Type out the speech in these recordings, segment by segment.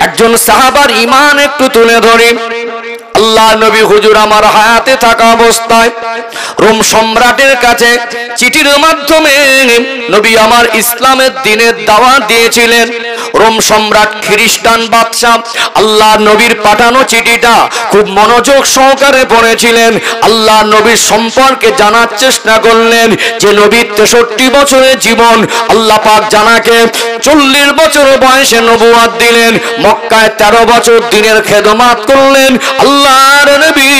একজন সাহাবার ঈমান একটু তুলে ধরি। আল্লাহ নবী হুজুর আমার হায়াতে থাকা অবস্থায় রোম সম্রাটের কাছে চিঠির মাধ্যমে নবী আমার ইসলামের দ্বীনের দাওয়াত দিয়েছিলেন। রোম সম্রাট খ্রিস্টান বাদশা আল্লাহ নবীর পাঠানো চিঠিটা খুব মনোযোগ সহকারে পড়েছিলেন। আল্লাহ নবীর সম্পর্কে জানার চেষ্টা করলেন যে নবীর 63 বছরের জীবন, আল্লাহ পাক জানাকে 40 বছর বয়সে নবুয়ত দিলেন। মক্কায় 13 বছর দ্বীনের খেদমত করলেন। আল্লাহর নবী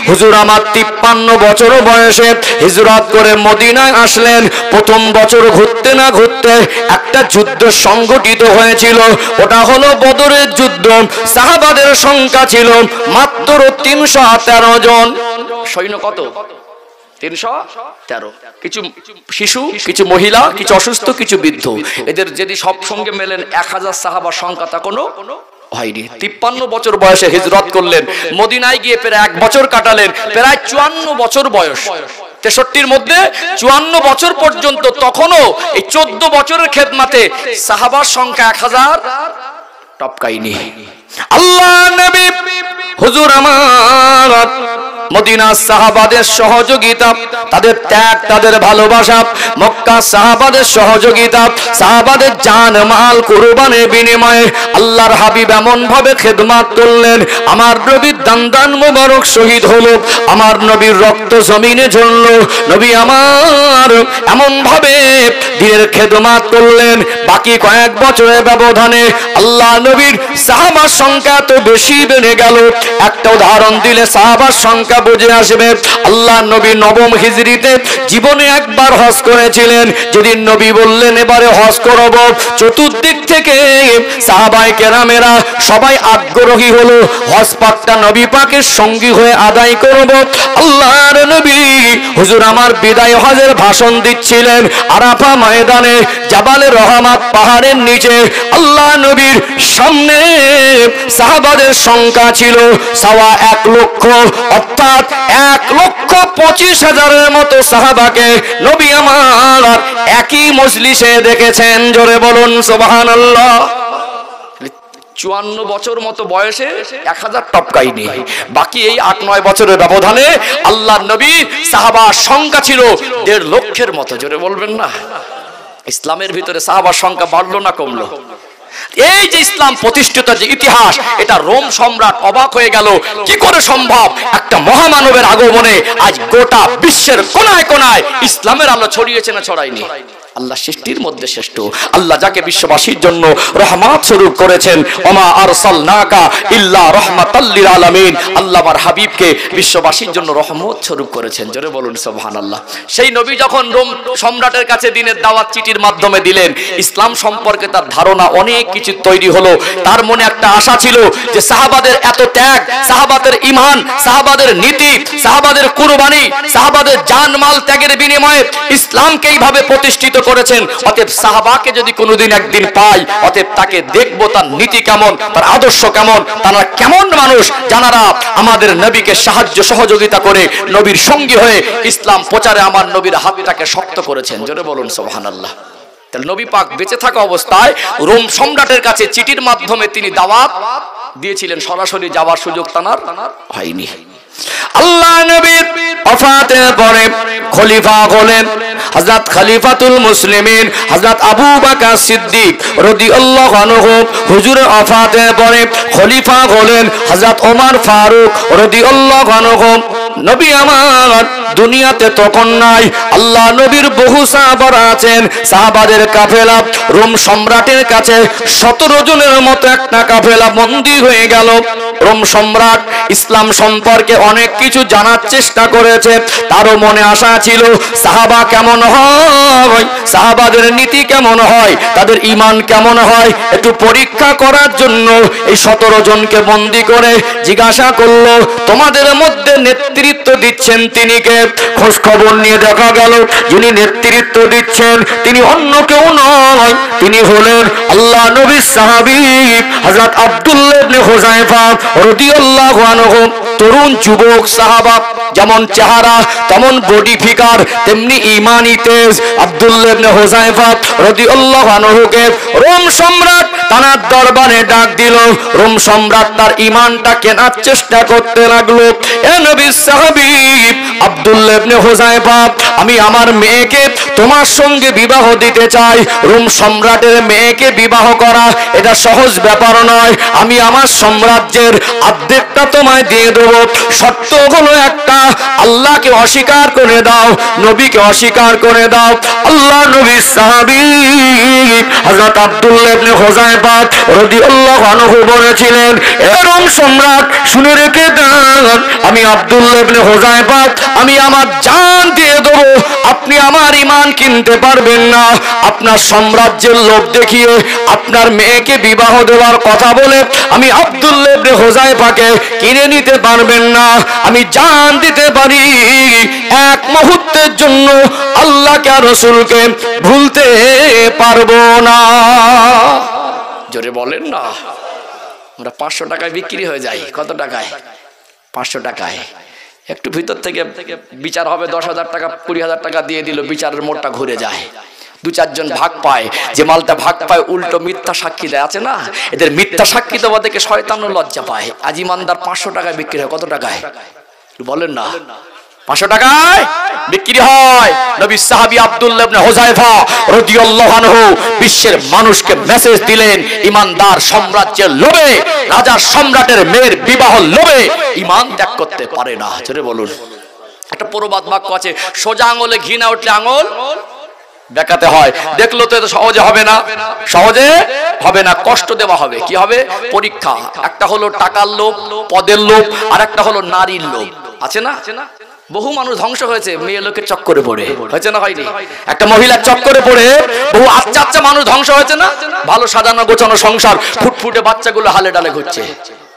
হুজুর আমার 53 বছর বয়সে হিজরত করে মদিনায় আসলেন। প্রথম বছর ঘুরতে না ঘুরতে একটা যুদ্ধ সংগঠিত হয়েছিল, ওটা হলো বদরের যুদ্ধ। সাহাবাদের সংখ্যা ছিল মাত্র 313 জন। সৈন্য কত? 313। কিছু শিশু, কিছু মহিলা, কিছু অসুস্থ, কিছু বৃদ্ধ। এদের যদি সব সঙ্গে মেলেন 1000 সাহাবার সংখ্যা তা কোনো হয়নি। 53 বছর বয়সে হিজরত করলেন, মদিনায় গিয়ে প্রায় 1 বছর কাটালেন, প্রায় 54 বছর বয়স। 63-র মধ্যে 54 বছর পর্যন্ত, তখনও এই 14 বছরের খেদমতে সাহাবার সংখ্যা 1000 টপকায়নি। আল্লাহ নবী হুজুর আমার মদিনা সাহাবাদের সহযোগিতা, তাদের ত্যাগ, তাদের ভালোবাসা, মক্কা সাহাবাদের সহযোগিতা, সাহাবাদের জান মাল কুরবানের বিনিময়ে আল্লাহর হাবিব এমন ভাবে খেদমত করলেন, আমার নবীর দান মোবারক শহীদ হলো, আমার নবীর রক্ত জমিনে ঝরলো। নবী আমার এমন ভাবে দ্বীনের খেদমত করলেন, বাকি কয়েক বছরের ব্যবধানে আল্লাহ নবীর সাহাবার সংখ্যা তো বেশি বেড়ে গেল। একটা উদাহরণ দিলে সাহাবার সংখ্যা বুঝে আসবে। আল্লাহ নবী 9ম হিজরিতে জীবনে একবার হজ করেছিলেন। যেদিন নবী বললেন এবারে হজ করব, চতুর্দিক থেকে সাহাবায়ে কেরামেরা সবাই আগ্রহী হলো, হজ পাকটা নবী পাকের সঙ্গী হয়ে আদায় করব। আল্লাহর নবী হুজুর আমার বিদায় হজের ভাষণ দিচ্ছিলেন আরাফা ময়দানে, জাবালে রহমাত পাহাড়ের নিচে। আল্লাহ নবীর সামনে সাহাবাদের সংখ্যা ছিল 1.25 লক্ষ, অর্থাৎ 1,25,000-এর মতো সাহাবাকে নবী আমার একই মজলিসে দেখেছেন। জোরে বলুন সুবহানাল্লাহ। 54 বছর মতো বয়সে 1000 টপকায়নি। বাকি এই 8-9 বছরের ব্যবধানে আল্লাহ নবী সাহাবার সংখ্যা ছিল 1.5 লক্ষের মতো। জোরে বলবেন না? ইসলামের ভিতরে সাহাবার সংখ্যা বাড়লো না কমলো? এই যে ইসলাম প্রতিষ্ঠিত যে ইতিহাস, এটা রোম সম্রাট অবাক হয়ে গেল, কি করে সম্ভব একটা মহামানবের আগমনে আজ গোটা বিশ্বের কোনায় কোনায় ইসলামের আলো ছড়িয়েছে না ছড়ায়নি? আল্লাহ সৃষ্টির মধ্যে শ্রেষ্ঠ, আল্লাহ যাকে বিশ্ববাসীর জন্য রহমত স্বরূপ করেছেন, ওমা আরসালনাকা ইল্লা রাহমাতাল লিল আলামিন, আল্লাহ আমার হাবিবকে বিশ্ববাসীর জন্য রহমত স্বরূপ করেছেন। জোরে বলুন সুবহানাল্লাহ। সেই নবী যখন রোম সম্রাটের কাছে দ্বীনের দাওয়াত চিঠির মাধ্যমে দিলেন, ইসলাম সম্পর্কে তার ধারণা অনেক কিছু তৈরি হলো। তার মনে একটা আশা ছিল যে সাহাবাদের এত ত্যাগ, সাহাবাদের ঈমান, সাহাবাদের নীতি, সাহাবাদের কুরবানি, সাহাবাদের জান মাল ত্যাগের বিনিময়ে ইসলামকে এইভাবে প্রতিষ্ঠিত করেছেন, অতএব সাহাবাকে যদি কোনোদিন একদিন পাই, অতএব তাকে দেখবো তার নীতি কেমন, তার আদর্শ কেমন, তারা কেমন মানুষ যারা আমাদের নবীকে সাহায্য সহযোগিতা করে নবীর সঙ্গী হয়ে ইসলাম প্রচারে আমার নবীর হাতটাকে শক্ত করেছেন। জোরে বলুন সুবহানাল্লাহ। তাহলে নবী পাক বেঁচে থাকা অবস্থায় রোম সম্রাটের কাছে চিঠির মাধ্যমে তিনি দাওয়াত দিয়েছিলেন, সরাসরি যাওয়ার সুযোগ তার হয়নি। আল্লাহ নবীর ওফাতের পরে খলিফা হলেন হযরত খলিফাতুল মুসলিমিন হযরত আবু বকর সিদ্দিক রাদিয়াল্লাহু আনহু। হুজুরের ওফাতের পরে খলিফা হলেন হযরত ওমর ফারুক রাদিয়াল্লাহু আনহু। নবী আমার দুনিয়াতে তখন নাই, আল্লাহ নবীর বহু সাহাবারা আছেন। সাহাবাদের কাফেলা রোম সম্রাটের কাছে 17 জনের মতো একটা কাফেলা বন্দী হয়ে গেল। রোম সম্রাট ইসলাম সম্পর্কে অনেক কিছু জানার চেষ্টা করেছে, তারও মনে আশা ছিল সাহাবা কেমন হয়, সাহাবাদের নীতি কেমন হয়, তাদের ঈমান কেমন হয়, একটু পরীক্ষা করার জন্য এই 17 জনকে বন্দী করে জিজ্ঞাসা করলো, তোমাদের মধ্যে নেতৃত্ব দিচ্ছেন তিনি কে? খোঁজ খবর নিয়ে দেখা গেল যিনি নেতৃত্ব দিচ্ছেন তিনি অন্য কেউ নয়, তিনি হলেন আল্লাহ নবীর সাহাবী হযরত আব্দুল্লাহ ইবনে হুযায়ফা রাদিয়াল্লাহু আনহু। তরুণ যুবক সাহাবা, যেমন চেহারা তেমন বডি ফিগার, তেমনি ঈমানি তেজ। আব্দুল্লাহ ইবনে হুযায়ফা রাদিয়াল্লাহু আনহুকে রোম সম্রাট তার দরবারে ডাক দিল। রোম সম্রাট তার ঈমানটা কেনার চেষ্টা করতে লাগলো। এ নবীর সাহাবী আব্দুল্লাহ ইবনে হুযায়ফা, আমি আমার মেয়েকে তোমার সঙ্গে বিবাহ দিতে চাই। রোম সম্রাটের মেয়েকে বিবাহ করা এটা সহজ ব্যাপার নয়। আমি আমার সাম্রাজ্যের অর্ধেকটা তোমায় দিয়ে দেব, শর্ত হলো একটা, আল্লাহকে অস্বীকার করে দাও, নবীকে অস্বীকার করে দাও। আল্লাহ নবীর সাহাবী হযরত আব্দুল্লাহ ইবনে হুযায়ফা রাদিয়াল্লাহু আনহু বলেছিলেন, এ রোম সম্রাট শুনে রেখে দেন, আমি আব্দুল্লাহ ইবনে হুযায়ফা আমি আমার জান দিয়ে দেব, আপনি আমার ঈমান কিনতে পারবেন না। আপনার সাম্রাজ্যের লোভ দেখিয়ে আপনার মেয়েকে বিবাহ দেওয়ার কথা বলে আমি আব্দুল্লাহ ইবনে হুযায়ফাকে কিনে নিতে পারবেন না। আমি জান দিতে পারি, এক মুহূর্তের জন্য আল্লাহকে আর রাসূলকে ভুলতে পারবো না। জোরে বলেন না। আমরা 500 টাকায় বিক্রি হয়ে যাই। কত টাকায়? 500 টাকায়। একটু ভিতর থেকে বিচার হবে, 10,000 টাকা 20,000 টাকা দিয়ে দিল, বিচারের মোড়টা ঘুরে যায়। 2-4 জন ভাগ পায়, যে মালটা ভাগ পায় উল্টো মিথ্যা সাক্ষী দেয়, আছে না? এদের মিথ্যা সাক্ষী দেওয়া দেখে শয়তানও লজ্জা পায়। আজ ইমানদার 500 টাকায় বিক্রি হয়। কত টাকায় বলেন না? 500 টাকায় বিক্রি হয়। নবী সাহাবী আব্দুল্লাহ ইবনে হুযায়ফা রাদিয়াল্লাহু আনহু বিশ্বের মানুষকে মেসেজ দিলেন, ইমানদার সাম্রাজ্যের লোভে, রাজার সম্রাটের মেয়ের বিবাহ লোভে ঈমান ত্যাগ করতে পারে না। জোরে বলুন। একটা প্রবাদ বাক্য আছে, সোজা আঙুলে ঘি না উঠলে আঙুল দেখাতে হয়। দেখলো তো এত সহজে হবে না, সহজে হবে না, কষ্ট দেওয়া হবে। কি হবে? পরীক্ষা। একটা হলো টাকার লোভ, পদের লোভ, আর একটা হলো নারীর লোভ, আছে না? বহু মানুষ ধ্বংস হয়েছে মেয়ে লোকের চক্করে পড়ে, হয়েছে না হয়নি? একটা মহিলার চক্করে পড়ে বহু আচ্ছা আচ্ছা মানুষ ধ্বংস হয়েছে না? ভালো সাজানো গোছানো সংসার, ফুটফুটে বাচ্চাগুলো হালে ডালে ঘুরছে,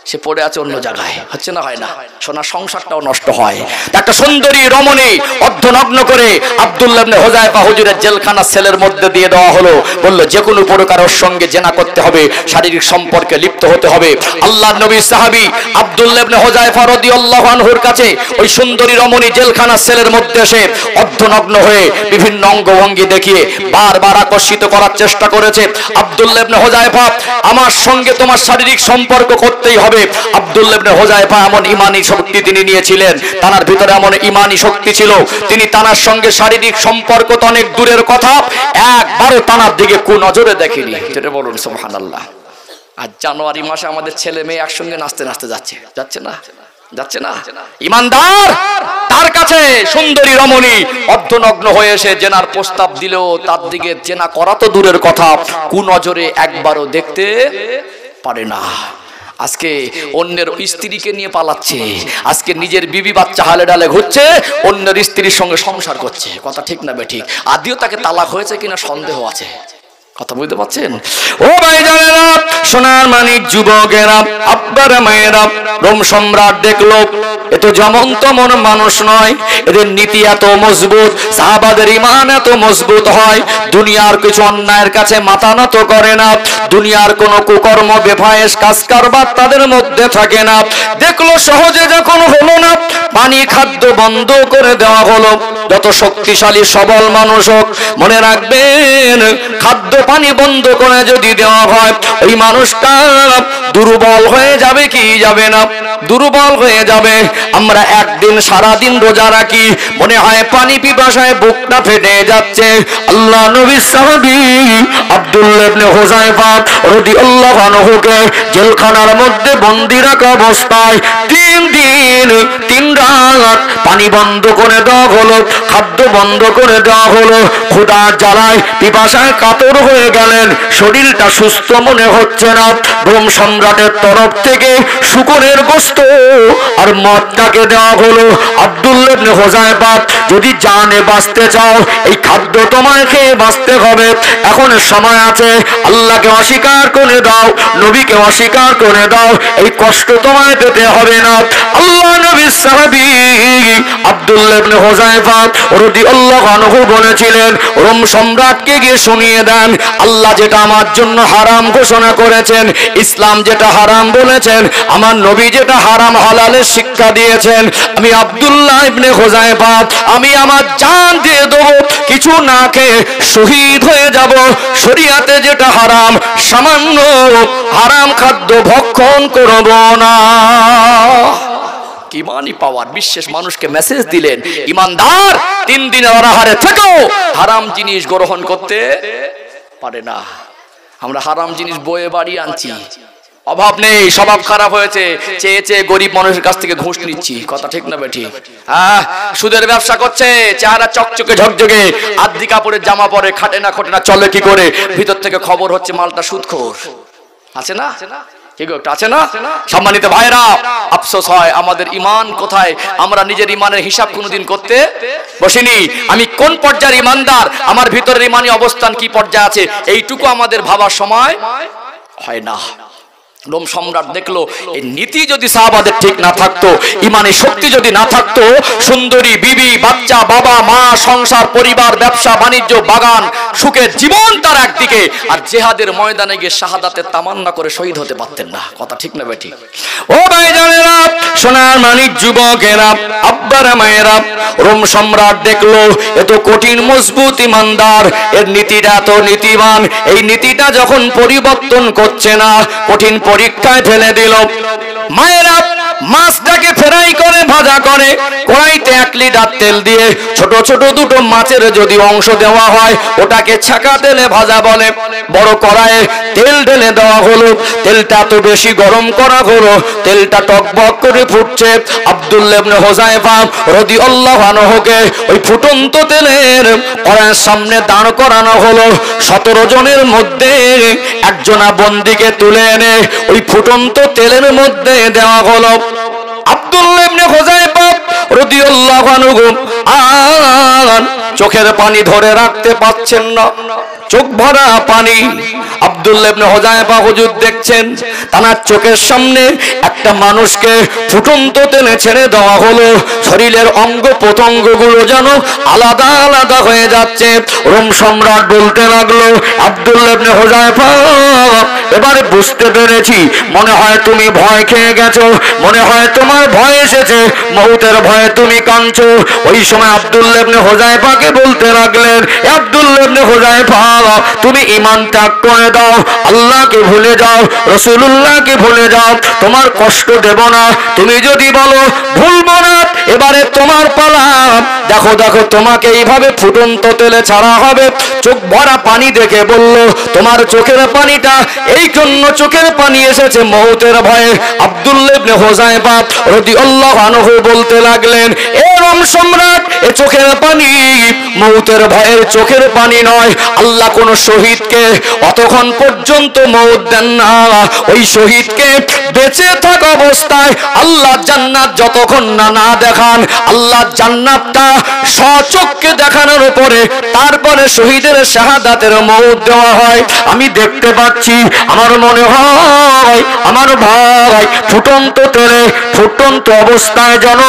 সে পড়ে আছে অন্য জায়গায়, হচ্ছে না হয় না? সোনার সংসারটাও নষ্ট হয়। একটা সুন্দরী রমণী অর্ধনগ্ন করে আব্দুল্লাহ ইবনে হুযায়ফা হুজুরের জেলখানা সেলের মধ্যে দিয়ে দেওয়া হলো। বলল যে কোনো প্রকারের সঙ্গে জেনা করতে হবে, শারীরিক সম্পর্কে লিপ্ত হতে হবে। আল্লাহর নবীর সাহাবী আব্দুল্লাহ ইবনে হুযায়ফা রাদিয়াল্লাহু আনহুর কাছে ওই সুন্দরী রমণী জেলখানা সেলের মধ্যে এসে অর্ধনগ্ন হয়ে বিভিন্ন অঙ্গভঙ্গি দেখিয়ে বারবার আকর্ষিত করার চেষ্টা করেছে। আব্দুল্লাহ ইবনে হুযায়ফা, আমার সঙ্গে তোমার শারীরিক সম্পর্ক করতেই হবে। আব্দুল্লাহ ইবনে হুযায়ফা এমন ঈমানি শক্তি তিনি নিয়েছিলেন, তার ভিতরে এমন ঈমানি শক্তি ছিল, তিনি তার সঙ্গে শারীরিক সম্পর্ক তো অনেক দূরের কথা, একবারও তার দিকে কুনজরে দেখেনি। যেটা বলুন সুবহানাল্লাহ। আর জানুয়ারি মাসে আমাদের ছেলে মেয়ে একসঙ্গে নাচতে নাচতে যাচ্ছে, যাচ্ছে না? যাচ্ছে না? ঈমানদার তার কাছে সুন্দরী রমণী অর্ধনগ্ন হয়ে এসে জেনার প্রস্তাব দিলেও তার দিকে জেনা করা তো দূরের কথা, কুনজরে একবারও দেখতে পারে না। আজকে অন্যের স্ত্রীকে নিয়ে পালাচ্ছে, আজকে নিজের বিবি বাচ্চা হালে ডালে ঘুরছে, অন্যের স্ত্রীর সঙ্গে সংসার করছে। কথা ঠিক না বেঠিক? আদিও তাকে তালাক হয়েছে কিনা সন্দেহ আছে। কথা বুঝতে পারছেন? ও ভাইজানেরা, সোনার মানিক যুবকেরা, আব্বারা মায়েরা, রোম সম্রাট দেখলো এ তো যেমন তেমন মানুষ নয়, এদের নীতি এত মজবুত, সাহাবাদের ঈমান এত মজবুত হয়, দুনিয়ার কিছু অন্যায়ের কাছে মাথা নত করে না, দুনিয়ার কোনো কুকর্ম বেফায়েশ কাজ কারবার তাদের মধ্যে থাকে না। দেখলো সহজে যখন হলো না, পানি খাদ্য বন্ধ করে দেওয়া হলো। যত শক্তিশালী সবল মানুষ হোক, মনে রাখবেন খাদ্য পানি বন্ধ করে যদি দেওয়া হয়, ওই মানুষটা দুর্বল হয়ে যাবে কি যাবে না? দুর্বল হয়ে যাবে। আমরা একদিন সারাদিন রোজা রাখি, মনে হয় পানি পিপাসায় বুকটা ফেটে যাচ্ছে। আল্লাহ নবীর সাহাবী আব্দুল্লাহ ইবনে হুযায়ফা রাদিয়াল্লাহু আনহুকে জেলখানার মধ্যে বন্দী রাখা অবস্থায় 3 দিন 3 রাত পানি বন্ধ করে দেওয়া হলো, খাদ্য বন্ধ করে দেওয়া হলো। ক্ষুধার জ্বালায় পিপাসায় কাতর হয়ে গেলেন, শরীরটা সুস্থ মনে হচ্ছে না। রোম সম্রাটের তরফ থেকে শুকরের গোশত আর মদটাকে দেওয়া হলো। আব্দুল্লাহ ইবনে হুযায়ফা, যদি জানে বাঁচতে চাও এই খাদ্য তোমায় খেয়ে বাঁচতে হবে। এখন সময় আছে, আল্লাহকে অস্বীকার করে দাও, নবীকে অস্বীকার করে দাও, এই কষ্ট তোমায় পেতে হবে না। আল্লাহ নবীর সাহাবী আব্দুল্লাহ ইবনে হুযায়ফা রাদিয়াল্লাহু আনহু বলেছিলেন, রোম সম্রাটকে গিয়ে শুনিয়ে দেন আল্লাহ যেটা আমার জন্য হারাম ঘোষণা করেছেন, ইসলাম যেটা হারাম বলেছেন, আমার নবী যেটা হারাম হালালের শিক্ষা দিয়েছেন, আমি আব্দুল্লাহ ইবনে হুযায়ফা আমি আমার জান দিয়ে দেব, কিছু না খেয়ে শহীদ হয়ে যাব, শরীয়তে যেটা হারাম সামান্য হারাম খাদ্য ভক্ষণ করব না। ইমানি পাওয়ার বিশেষ মানুষকে মেসেজ দিলেন, ইমানদার 3 দিনের অনাহারে থেকেও হারাম জিনিস গ্রহণ করতে পারে না। আমরা হারাম জিনিস বয়ে বাড়ি আনছি, অভাব নেই, স্বভাব খারাপ হয়েছে, চেয়ে চেয়ে গরিব মানুষের কাছ থেকে ঘুষ নিচ্ছি, কথা ঠিক না বেঠিক? সুদের ব্যবসা করছে, চেহারা চকচকে ঝকঝকে, আধি কাপড়ের জামা পরে, খাটে না খোটে না, চলে কি করে, ভিতর থেকে খবর হচ্ছে মালটা সুদখোর। আছে না? আছে না? সম্মানিত ভাইরা, আফসোস হয় আমাদের ইমান কোথায়, আমরা নিজের ইমানের হিসাব কোনোদিন করতে বসিনি। আমি কোন পর্যায়ের ইমানদার, আমার ভিতরের ইমানি অবস্থান কি পর্যায়ে আছে, এইটুকু আমাদের ভাবার সময় হয় না। রোম সম্রাট দেখলো এই নীতি যদি সাহাবাদের ঠিক না থাকতো, ইমানের শক্তি যদি না থাকতো, সুন্দরী বিবি, বাচ্চা, বাবা মা, সংসার, পরিবার, ব্যবসা বাণিজ্য, বাগান, সুখের জীবন তার একদিকে, আর জিহাদের ময়দানে গিয়ে শাহাদাতের তামান্না করে শহীদ হতে পারতেন না, কথা ঠিক না বেঠিক? ও ভাইজানেরা, সোনার মানিক যুবকেরা, আব্বারা মায়েরা, রোম সম্রাট দেখলো এত কঠিন মজবুত ইমানদার, এর নীতিটা এত নীতিবান, এই নীতিটা যখন পরিবর্তন করছে না, কঠিন পরীক্ষায় ফেলে দিল। মায়েরা মাছটাকে ফ্রাই করে ভাজা করে, কড়াইতে 1 লিটার তেল দিয়ে ছোট ছোট দুটো মাছের যদি অংশ দেওয়া হয়, ওটাকে ছাকা তেলে ভাজা বলে। বড় কড়াইয়ে তেল ঢেলে দেওয়া হলো, তেলটা তো বেশি গরম করা হলো, তেলটা টকবক করে ফুটছে। আব্দুল্লাহ ইবনে হুযায়ফা রাদিয়াল্লাহু আনহুকে ওই ফুটন্ত তেলের কড়াইয়ের সামনে দাঁড় করানো হলো। 17 জনের মধ্যে একজনা বন্দীকে তুলে এনে ওই ফুটন্ত তেলের মধ্যে দেওয়া হলো। আব্দুল্লাহ ইবনে হুযায়ফা রাদিয়াল্লাহু আনহু আর চোখের পানি ধরে রাখতে পারছেন না, চোখ ভরা পানি। আব্দুল্লাহ ইবনে হুযায়ফা হুজুর দেখছেন তার চোখের সামনে একটা মানুষকে ফুটন্ত তেলে ছেড়ে দেওয়া হলো, শরীরের অঙ্গ প্রত্যঙ্গগুলো যেন আলাদা আলাদা হয়ে যাচ্ছে। রোম সম্রাট বলতে লাগলো, আব্দুল্লাহ ইবনে হুযায়ফা এবারে বুঝতে পেরেছি, মনে হয় তুমি ভয় খেয়ে গেছো, মনে হয় তোমার ভয় এসেছে, মউতের ভয়ে তুমি কাঁদছো। ওই সময় আব্দুল্লাহ ইবনে হুযায়ফাকে বলতে লাগলেন, আব্দুল্লাহ ইবনে হুযায়ফা তুমি ঈমান ত্যাগ করে দাও, আল্লাহকে ভুলে যাও, রাসূলুল্লাহকে ভুলে যাও, তোমার কষ্ট দেব না। তুমি যদি বলো ভুলবো না, এবারে তোমার পালা, দেখো দেখো তোমাকে এইভাবে ফুটন্ত তেলে ছাড়া হবে। চোখ ভরা পানি দেখে বলল, তোমার চোখের পানিটা এই জন্য চোখের পানি এসেছে মউতের ভয়ে। আব্দুল্লাহ ইবনে হুযায়ফা রাদিয়াল্লাহু আনহু বলতে লাগলেন, এ রোম সম্রাট, এ চোখের পানি মউতের ভয়ের চোখের পানি নয়। আল্লাহ কোন শহীদকে অতক্ষণ পর্যন্ত মউত দেন না, ওই শহীদকে বেঁচে থাকা অবস্থায় আল্লাহ জান্নাত যতক্ষণ না দেখান, আল্লাহ জান্নাতটা স্বচক্ষে দেখানোর উপরে তারপরে শহীদের শাহাদাতের মউত দেওয়া হয়। আমি দেখতে পাচ্ছি, আমার মনে হয় আমার ভাই ফুটন্ত তেলে ফুটন্ত অবস্থায় যেন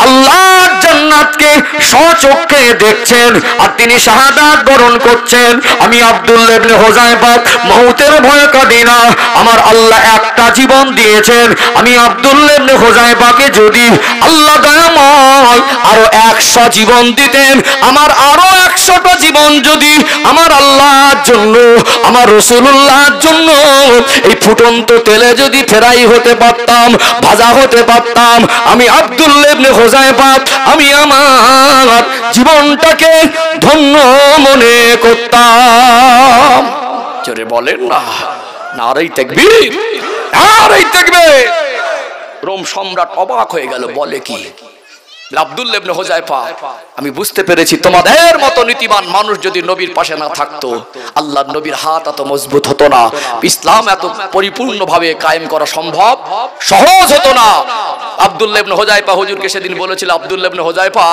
আল্লাহ জান্নাতকে স্বচক্ষে দেখছেন আর তিনি শাহাদাত বরণ করছেন। আমি আব্দুল্লাহ ইবনে হুযায়ফা মউতের ভয় কাঁদি না, আমার আল্লাহ একটা জীবন দিয়েছেন। আমি আব্দুল্লাহ ইবনে হুযায়ফাকে যদি আল্লাহ দয়াময় আরো 100 জীবন দিতেন, আমার আরো 100টা জীবন যদি আমার আল্লাহর জন্য, আমার রাসূলুল্লাহর জন্য এই ফুটন্ত তেলে যদি ফ্রাই হতে পারতাম, ভাজা হতে পারতাম, আমি আব্দুল্লাহ ইবনে হুযায়ফা আমি আমার জীবনটাকে ধন্য মনে করতাম। জোরে বলেন না, নারে তাকবীর, নারে তাকবীর। রোম সম্রাট অবাক হয়ে গেল, বলে কি? আব্দুল্লাহ ইবনে হুযায়ফা, আমি বুঝতে পেরেছি তোমাদের মতো নীতিবান মানুষ যদি নবীর পাশে না থাকতো, আল্লাহর নবীর হাত এত মজবুত হতো না, ইসলাম এত পরিপূর্ণভাবে কায়েম করা সম্ভব সহজ হতো না। আব্দুল্লাহ ইবনে হুযায়ফা হুজুরকে সেদিন বলেছিল, আব্দুল্লাহ ইবনে হুযায়ফা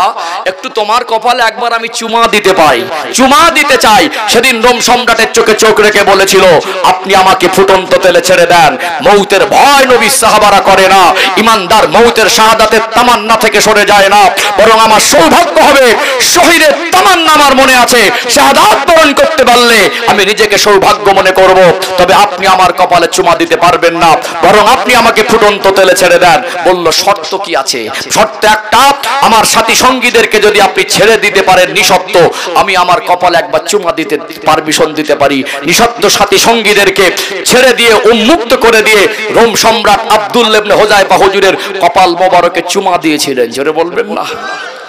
একটু তোমার কপালে একবার আমি চুমা দিতে পাই, চুমা দিতে চাই। সেদিন রোম সম্রাটের চোখে চোখ রেখে বলেছিল, আপনি আমাকে ফুটন্ত তেলে ছেড়ে দেন। মৌতের ভয় নবী সাহাবারা করে না, ইমানদার মৌতের শাহাদাতের তামান্না থেকে সরে যায় না, বরং আমার সৌভাগ্য হবে, শহীদের তামান্না আমার মনে আছে, শাহাদাত বরণ করতে পারলে আমি নিজেকে সৌভাগ্য মনে করব। তবে আপনি আমার কপালে চুমা দিতে পারবেন না, বরং আপনি আমাকে ফুটন্ত তেলে ছেড়ে দেন। বলল, শর্ত কি আছে? শর্ত একটা, আমার সাথী সঙ্গীদেরকে যদি আপনি ছেড়ে দিতে পারেন নিঃশর্ত, আমি আমার কপালে একবার চুমা দিতে পারমিশন দিতে পারি। নিঃশর্ত সাথী সঙ্গীদেরকে ছেড়ে দিয়ে উন্মুক্ত করে দিয়ে রোম সম্রাট আব্দুল্লাহ ইবনে হুযায়ফা হুজুরের কপাল মোবারকে চুমা দিয়েছিলেন। জোরে বলবেন না?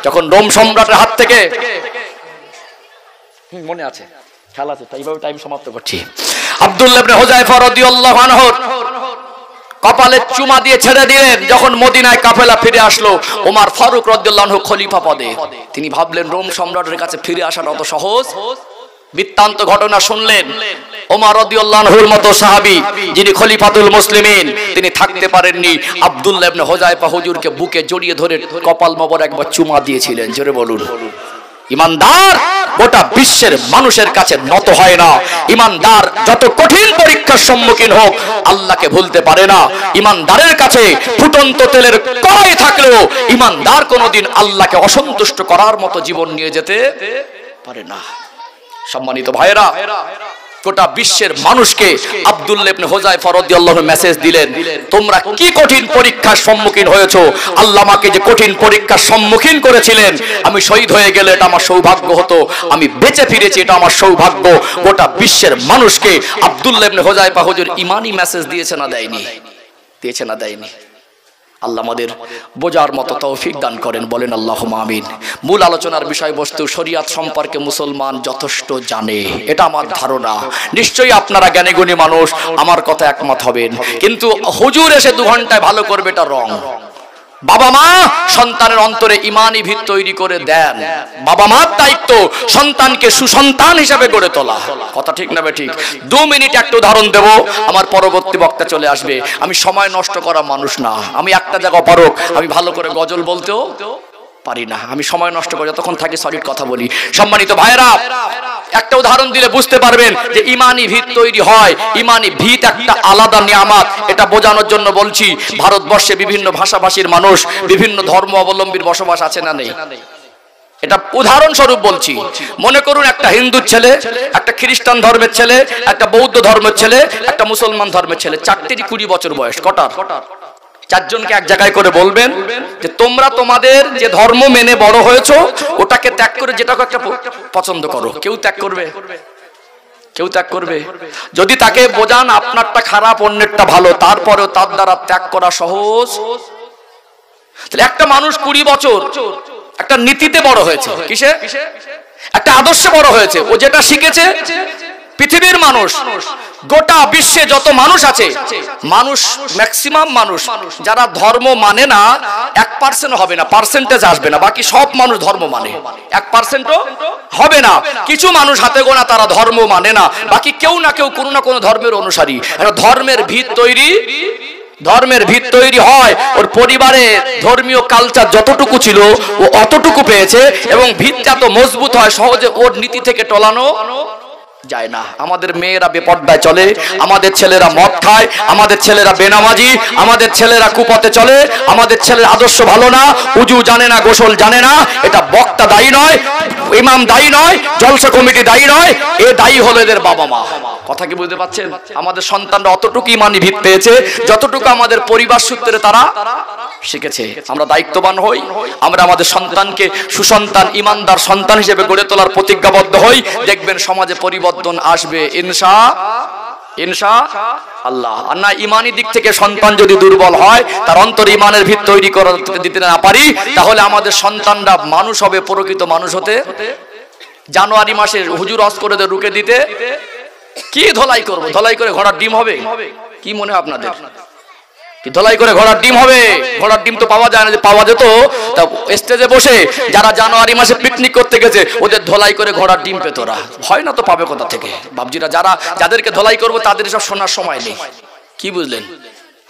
যখন রোম সম্রাটের হাত থেকে, মনে আছে, খেয়াল আছে, তাই এইভাবে টাইম সমাপ্ত করছি। আব্দুল্লাহ ইবনে হুযায়ফা রাদিয়াল্লাহু আনহু কপালে চুমা দিয়ে ছেড়ে দিলেন। যখন মদিনায় কাফেলা ফিরে আসলো, ওমর ফারুক রাদিয়াল্লাহু আনহু খলিফা পদে, তিনি ভাবলেন রোম সম্রাটের কাছে ফিরে আসাটা অত সহজ। বৃত্তান্ত ঘটনা শুনলেন। ওমর রাদিয়াল্লাহু আনহুর মতো সাহাবী, যিনি খলিফাতুল মুসলিমিন, তিনি থাকতে পারেননি, আব্দুল্লাহ ইবনে হুযায়ফা হুজুরকে বুকে জড়িয়ে ধরে কপাল মোবারক একবার চুমা দিয়েছিলেন। জোরে বলুন। ইমানদার গোটা বিশ্বের মানুষের কাছে নত হয় না। ইমানদার যত কঠিন পরীক্ষার সম্মুখীন হোক আল্লাহকে ভুলতে পারে না। ইমানদারের কাছে ফুটন্ত তেলের কড়াই থাকলেও ইমানদার কোনোদিন আল্লাহকে অসন্তুষ্ট করার মতো জীবন নিয়ে যেতে পারে না। সম্মানিত ভাইরা, গোটা বিশ্বের মানুষকে আব্দুল্লাহ ইবনে হুযায়ফা রাদিয়াল্লাহু আনহু মেসেজ দিলেন, তোমরা কি কঠিন পরীক্ষার সম্মুখীন হয়েছো, আল্লাহ আমাকে যে কঠিন পরীক্ষার সম্মুখীন করেছিলেন, আমি শহীদ হয়ে গেলে এটা আমার সৌভাগ্য হতো, আমি বেঁচে ফিরেছি এটা আমার সৌভাগ্য। গোটা বিশ্বের মানুষকে আব্দুল্লাহ ইবনে হুযায়ফা হুজুর ঈমানি মেসেজ দিয়েছে না দেয়নি? দিয়েছে না দেয়নি? আল্লাহ আমাদের বোঝার মতো তৌফিক দান করেন, বলেন আল্লাহুম্মা আমিন। মূল আলোচনার বিষয়বস্তু, শরীয়ত সম্পর্কে মুসলমান যথেষ্ট জানে, এটা আমার ধারণা। নিশ্চয়ই আপনারা জ্ঞানীগুণী মানুষ, আমার কথা একমত হবেন। কিন্তু হুজুর এসে 2 ঘন্টায় ভালো করবে, এটা রং। বাবা মা সন্তানের অন্তরে ঈমানি ভিত তৈরি করে দেন। বাবা মার দায়িত্ব সন্তানকে সুসন্তান হিসেবে গড়ে তোলা। কথা ঠিক না ঠিক? 2 মিনিট একটা উদাহরণ দেব, আমার পরবর্তী বক্তা চলে আসবে। আমি সময় নষ্ট করা মানুষ না। আমি একটা জায়গা পারক, আমি ভালো করে গজল বলতেও পারি না। আমি সময় নষ্ট করে যতক্ষণ থাকি সলিড কথা বলি। সম্মানিত ভাইরা, একটা উদাহরণ দিলে বুঝতে পারবেন যে ঈমানি ভিত তৈরি হয়। ঈমানি ভিত একটা আলাদা নিয়ামত, এটা বোঝানোর জন্য বলছি। ভারতবর্ষে বিভিন্ন ভাষাভাষীর মানুষ, বিভিন্ন ধর্ম অবলম্বীর বসবাস আছে না নেই? এটা উদাহরণস্বরূপ বলছি। মনে করুন একটা হিন্দু ছেলে, একটা খ্রিস্টান ধর্মের ছেলে, একটা বৌদ্ধ ধর্মের ছেলে, একটা মুসলমান ধর্মের ছেলে, চারটেরই 20 বছর বয়স। কটার? 4 জনকে এক জায়গায় করে বলবেন যে তোমরা তোমাদের যে ধর্ম মেনে বড় হয়েছো ওটাকে ত্যাগ করে যেটাকে একটা পছন্দ করো। কেউ ত্যাগ করবে? কেউ ত্যাগ করবে? যদি তাকে বোঝান আপনারটা খারাপ অন্যেরটা ভালো, তারপরেও তার দ্বারা ত্যাগ করা সহজ। তাহলে একটা মানুষ 20 বছর একটা নীতিতে বড় হয়েছে, কিসে? একটা আদর্শে বড় হয়েছে। ও যেটা শিখেছে, পৃথিবীর মানুষ, গোটা বিশ্বে যত মানুষ আছে, মানুষ ম্যাক্সিমাম মানুষ যারা ধর্ম মানে না 1% হবে না, পার্সেন্টেজ আসবে না। বাকি সব মানুষ ধর্ম মানে, 1%ও হবে না। কিছু মানুষ হাতে গোনা তারা ধর্ম মানে না, বাকি কেউ না কেউ কোনো না কোনো ধর্মের অনুসারী। ধর্মের ভিত তৈরি, ধর্মের ভিত তৈরি হয়। ওর পরিবারে ধর্মীয় কালচার যতটুকু ছিল ও অতটুকু পেয়েছে, এবং ভিত যত মজবুত হয় সহজে ওর নীতি থেকে টলানো যায় না। আমাদের মেয়েরা বেপর্দায় চলে, আমাদের ছেলেরা মদ খায়, আমাদের ছেলেরা বেনামাজি, আমাদের ছেলেরা কুপথে চলে, আমাদের ছেলের আদর্শ ভালো না, উজু জানে না, গোসল জানে না। এটা বক্তা দায়ী নয়, ইমাম দায়ী নয়, জলসা কমিটি দায়ী নয়, এ দায়ী হলো এদের বাবা মা। কথা কি বুঝতে পারছেন? আমাদের সন্তানরা অতটুকু ঈমানি ভিত পেয়েছে যতটুকু আমাদের পরিবার সূত্রে তারা শিখেছে। আমরা দায়িত্ববান হই, আমরা আমাদের সন্তানকে সুসন্তান ঈমানদার সন্তান হিসেবে গড়ে তোলার প্রতিজ্ঞাবদ্ধ হই। দেখবেন সমাজে পরিবর্তন আসবে ইনশাআল্লাহ। আর না, ঈমানি দিক থেকে সন্তান যদি দুর্বল হয়, তার অন্তর ঈমানের ভিত তৈরি করে দিতে না পারি, তাহলে আমাদের সন্তানরা মানুষ হবে, প্রকৃত মানুষ হতে। জানুয়ারি মাসে হুজুর হজ করে রুকে দিতে কি ধলাই করবো? ধলাই করে ঘোড়ার ডিম হবে? কি মনে হয় আপনাদের? কি ধলাই করে ঘোড়ার ডিম হবে? ঘোড়ার ডিম তো পাওয়া যায় না। যে পাওয়া যেত তা স্টেজে বসে যারা জানুয়ারি মাসে পিকনিক করতে গেছে ওদের ধলাই করে ঘোড়ার ডিম পেত। ওরা হয় না তো পাবে কোথা থেকে? বাবজিরা যাদেরকে ধলাই করবো তাদের সব শোনার সময় নেই। কি বুঝলেন?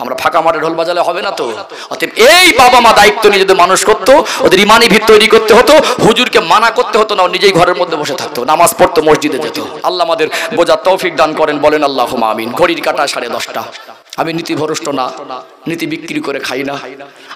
আমরা ফাঁকা মাঠে ঢোল বাজালে হবে না তো। অতএব এই বাবা মা দায়িত্ব নিয়ে যদি মানুষ করতো, ওদের ইমানি ভিত তৈরি করতে হতো, হুজুরকে মানা করতে হতো না, নিজেই ঘরের মধ্যে বসে থাকতো, নামাজ পড়তো, মসজিদে যেত। আল্লাহ আমাদের বোঝার তৌফিক দান করেন, বলেন আল্লাহুম্মা আমিন। ঘড়ির কাঁটা 10:30। আমি নীতিভ্রষ্ট না, নীতি বিক্রি করে খাই না,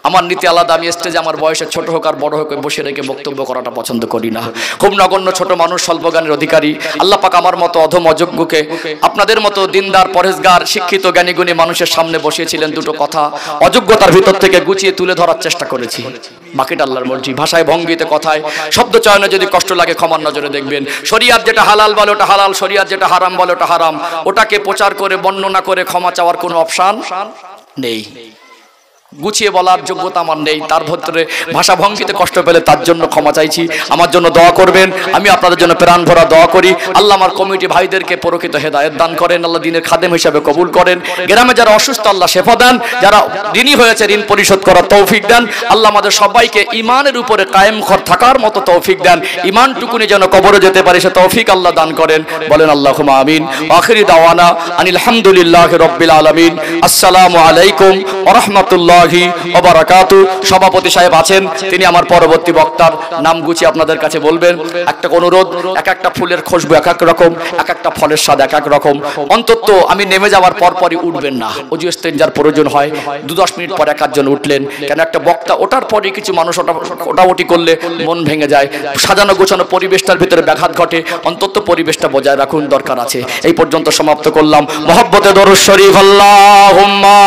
আমার নীতি আলাদা। আমি স্টেজে আমার বয়সে ছোট হোক আর বড় হোক বসে রেখে বক্তব্য করাটা পছন্দ করি না। খুব নগণ্য ছোট মানুষ, স্বল্প জ্ঞানের অধিকারী। আল্লাহ পাক আমার মতো অধম অযোগ্যকে আপনাদের মতো দিনদার, পরেশগার, শিক্ষিত, জ্ঞানীগুণী মানুষের সামনে বসিয়েছিলেন। দুটো কথা অযোগ্যতার ভিতর থেকে গুছিয়ে তুলে ধরার চেষ্টা করেছি। বাকিটা আল্লাহর মর্জি। ভাষায়, ভঙ্গিতে, কথায়, শব্দ চয়নে যদি কষ্ট লাগে ক্ষমার নজরে দেখবেন। শরিয়াত যেটা হালাল বলে ওটা হালাল, শরিয়াত যেটা হারাম বলে ওটা হারাম। ওটাকে প্রচার করে, বর্ণনা করে ক্ষমা চাওয়ার কোনো অপশন নেই। গুছিয়ে বলার যোগ্যতা আমার নেই। তার ভিতরে ভাষা ভঙ্গিতে কষ্ট পেলে তার জন্য ক্ষমা চাইছি। আমার জন্য দোয়া করবেন, আমি আপনাদের জন্য প্রাণ ভরা দোয়া করি। আল্লাহ আমার কমিটি ভাইদেরকে প্রকৃত হেদায়েত দান করেন, আল্লাহ দিনের খাদেম হিসাবে কবুল করেন। গ্রামে যারা অসুস্থ আল্লাহ শেফা দেন, যারা ঋণী হয়েছে ঋণ পরিশোধ করার তৌফিক দেন। আল্লাহ আমাদের সবাইকে ইমানের উপরে কায়েম থাকার মতো তৌফিক দেন। ইমানটুকুনি যেন কবরে যেতে পারে সে তৌফিক আল্লাহ দান করেন, বলেন আল্লাহুম্মা আমিন। আখিরি দাওয়ানা আনিল হামদুলিল্লাহি রাব্বিল আলামিন। আসসালামু আলাইকুম ওয়া রাহমাতুল্লাহি ওয়া বারাকাতুহু। সভাপতি সাহেব আছেন, তিনি আমার পরবর্তী বক্তার নাম গুছিয়ে আপনাদের কাছে বলবেন। একটা অনুরোধ, এক একটা ফুলের খুশবু এক এক রকম, এক একটা ফলের স্বাদ এক এক রকম। অন্তত আমি নেমে যাওয়ার পরপরই উঠবেন না, ওজু ইস্তেঞ্জার প্রয়োজন হয় 2-10 মিনিট পর এক একজন উঠলেন। কেন একটা বক্তা ওঠার পরে কিছু মানুষ ওটাওটি করলে মন ভেঙে যায়, সাজানো গোছানো পরিবেশটার ভিতরে ব্যাঘাত ঘটে। অন্তত পরিবেশটা বজায় রাখুন, দরকার আছে। এই পর্যন্ত সমাপ্ত করলাম। মহব্বতে দরুদ শরীফ। আল্লাহুম্মা